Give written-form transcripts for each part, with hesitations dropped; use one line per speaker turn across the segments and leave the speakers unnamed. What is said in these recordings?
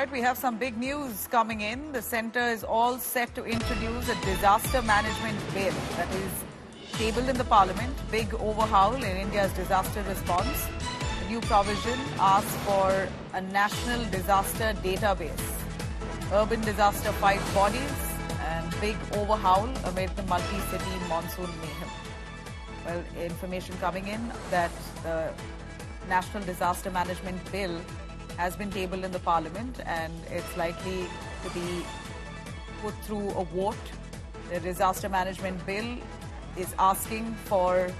right, we have some big news coming in. The centre is all set to introduce a disaster management bill that is tabled in the parliament. Big overhaul in India's disaster response. The new provision asks for a national disaster database, urban disaster fight bodies, and big overhaul amid the multi-city monsoon mayhem. Well, information coming in that the National Disaster Management Bill has been tabled in the Parliament and it's likely to be put through a vote. The Disaster Management Bill is asking for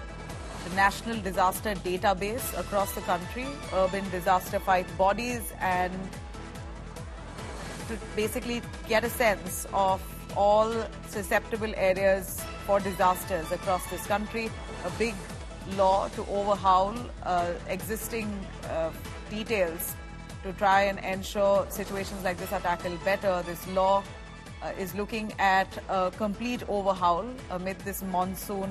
the National Disaster Database across the country, urban disaster fight bodies, and to basically get a sense of all susceptible areas for disasters across this country. A big law to overhaul existing details to try and ensure situations like this are tackled better. This law is looking at a complete overhaul amid this monsoon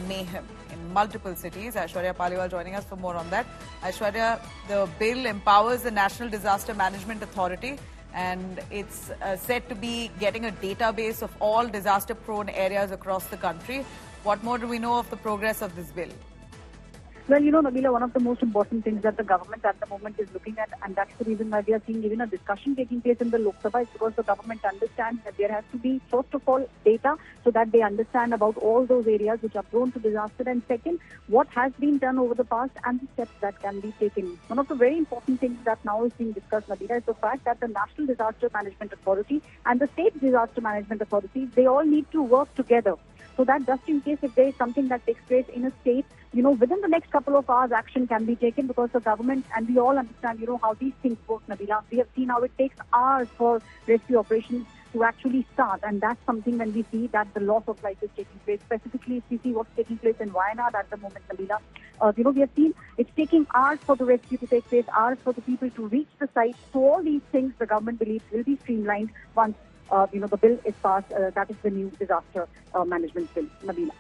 mayhem in multiple cities. Aishwarya Paliwal joining us for more on that. Aishwarya, the bill empowers the National Disaster Management Authority and it's said to be getting a database of all disaster-prone areas across the country. What more do we know of the progress of this bill?
Well, Nabila, one of the most important things that the government at the moment is looking at, and that's the reason why we are seeing even a discussion taking place in the Lok Sabha, is because the government understands that there has to be, first of all, data so that they understand about all those areas which are prone to disaster, and second, what has been done over the past and the steps that can be taken. One of the very important things that now is being discussed, Nabila, is the fact that the National Disaster Management Authority and the State Disaster Management Authorities, they all need to work together. So that just in case if there is something that takes place in a state, within the next couple of hours, action can be taken because the government, and we all understand, how these things work, Nabila. We have seen how it takes hours for rescue operations to actually start. And that's something when we see that the loss of life is taking place. Specifically, if we see what's taking place in Wayanad at the moment, Nabila, we have seen it's taking hours for the rescue to take place, hours for the people to reach the site. So all these things the government believes will be streamlined once the bill is passed. That is the new disaster management bill, Nabila.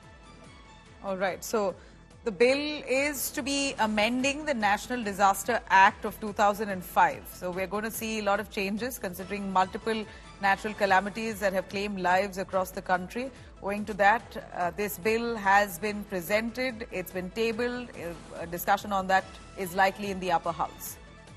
All right. So the bill is to be amending the National Disaster Act of 2005. So we're going to see a lot of changes considering multiple natural calamities that have claimed lives across the country. Owing to that, this bill has been presented, it's been tabled. A discussion on that is likely in the upper house.